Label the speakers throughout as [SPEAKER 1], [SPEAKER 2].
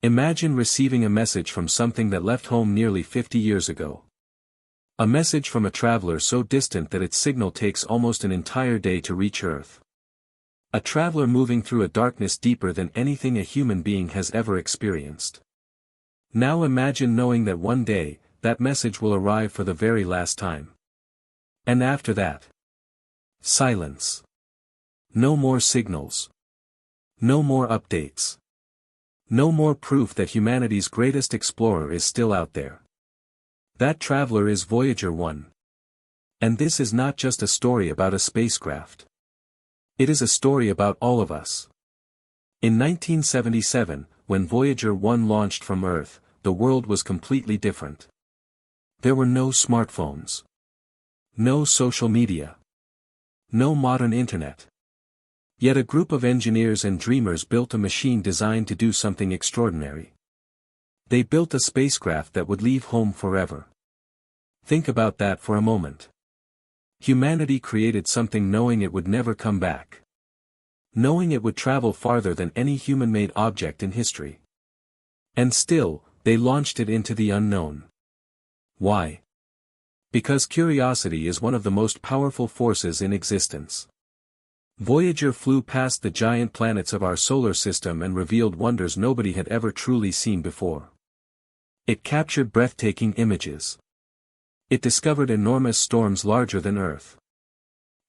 [SPEAKER 1] Imagine receiving a message from something that left home nearly 50 years ago. A message from a traveler so distant that its signal takes almost an entire day to reach Earth. A traveler moving through a darkness deeper than anything a human being has ever experienced. Now imagine knowing that one day, that message will arrive for the very last time. And after that, silence. No more signals. No more updates. No more proof that humanity's greatest explorer is still out there. That traveler is Voyager 1. And this is not just a story about a spacecraft. It is a story about all of us. In 1977, when Voyager 1 launched from Earth, the world was completely different. There were no smartphones. No social media. No modern internet. Yet a group of engineers and dreamers built a machine designed to do something extraordinary. They built a spacecraft that would leave home forever. Think about that for a moment. Humanity created something knowing it would never come back. Knowing it would travel farther than any human-made object in history. And still, they launched it into the unknown. Why? Because curiosity is one of the most powerful forces in existence. Voyager flew past the giant planets of our solar system and revealed wonders nobody had ever truly seen before. It captured breathtaking images. It discovered enormous storms larger than Earth.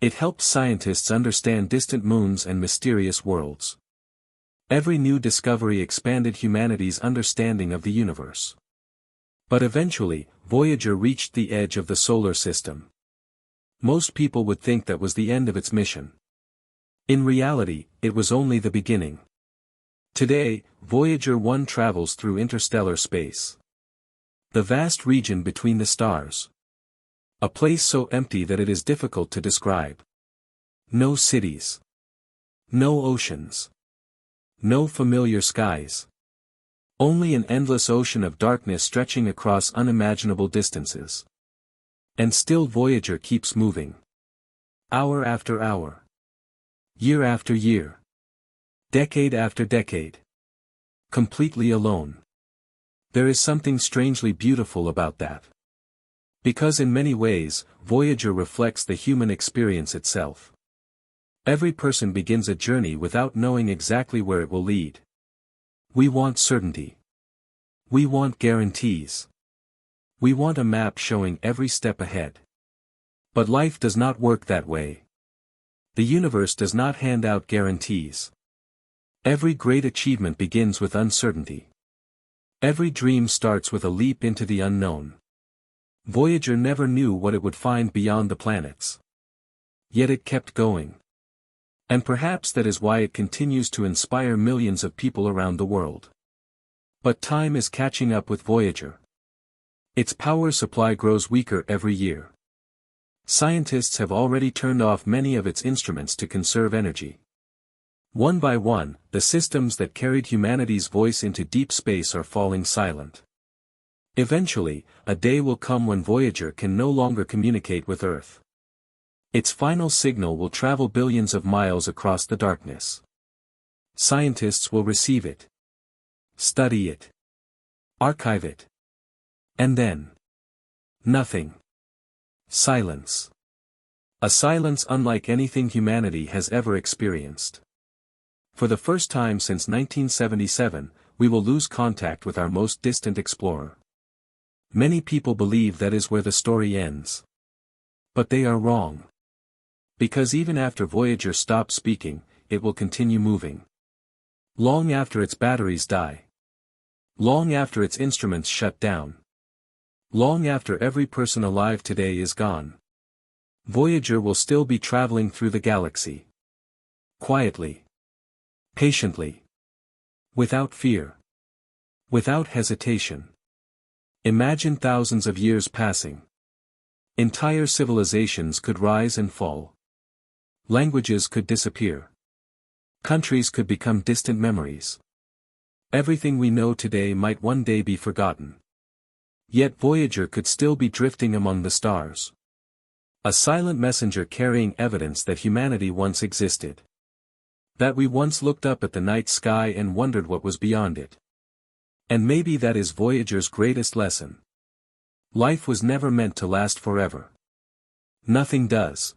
[SPEAKER 1] It helped scientists understand distant moons and mysterious worlds. Every new discovery expanded humanity's understanding of the universe. But eventually, Voyager reached the edge of the solar system. Most people would think that was the end of its mission. In reality, it was only the beginning. Today, Voyager 1 travels through interstellar space. The vast region between the stars. A place so empty that it is difficult to describe. No cities. No oceans. No familiar skies. Only an endless ocean of darkness stretching across unimaginable distances. And still Voyager keeps moving. Hour after hour. Year after year. Decade after decade. Completely alone. There is something strangely beautiful about that. Because in many ways, Voyager reflects the human experience itself. Every person begins a journey without knowing exactly where it will lead. We want certainty. We want guarantees. We want a map showing every step ahead. But life does not work that way. The universe does not hand out guarantees. Every great achievement begins with uncertainty. Every dream starts with a leap into the unknown. Voyager never knew what it would find beyond the planets. Yet it kept going. And perhaps that is why it continues to inspire millions of people around the world. But time is catching up with Voyager. Its power supply grows weaker every year. Scientists have already turned off many of its instruments to conserve energy. One by one, the systems that carried humanity's voice into deep space are falling silent. Eventually, a day will come when Voyager can no longer communicate with Earth. Its final signal will travel billions of miles across the darkness. Scientists will receive it. Study it. Archive it. And then, nothing. Silence. A silence unlike anything humanity has ever experienced. For the first time since 1977, we will lose contact with our most distant explorer. Many people believe that is where the story ends. But they are wrong. Because even after Voyager stops speaking, it will continue moving. Long after its batteries die. Long after its instruments shut down. Long after every person alive today is gone. Voyager will still be traveling through the galaxy. Quietly. Patiently. Without fear. Without hesitation. Imagine thousands of years passing. Entire civilizations could rise and fall. Languages could disappear. Countries could become distant memories. Everything we know today might one day be forgotten. Yet Voyager could still be drifting among the stars. A silent messenger carrying evidence that humanity once existed. That we once looked up at the night sky and wondered what was beyond it. And maybe that is Voyager's greatest lesson. Life was never meant to last forever. Nothing does.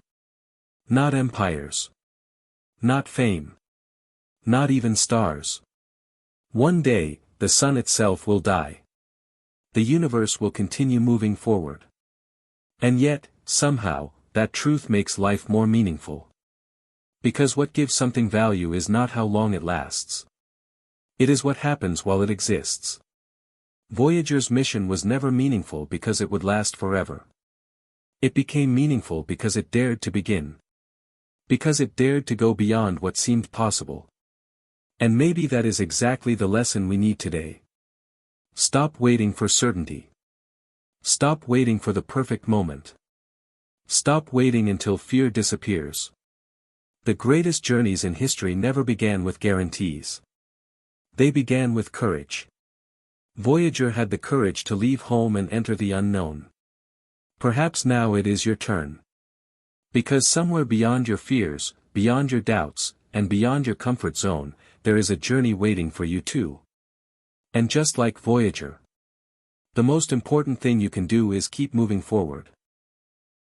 [SPEAKER 1] Not empires. Not fame. Not even stars. One day, the sun itself will die. The universe will continue moving forward. And yet, somehow, that truth makes life more meaningful. Because what gives something value is not how long it lasts. It is what happens while it exists. Voyager's mission was never meaningful because it would last forever. It became meaningful because it dared to begin. Because it dared to go beyond what seemed possible. And maybe that is exactly the lesson we need today. Stop waiting for certainty. Stop waiting for the perfect moment. Stop waiting until fear disappears. The greatest journeys in history never began with guarantees. They began with courage. Voyager had the courage to leave home and enter the unknown. Perhaps now it is your turn. Because somewhere beyond your fears, beyond your doubts, and beyond your comfort zone, there is a journey waiting for you too. And just like Voyager, the most important thing you can do is keep moving forward.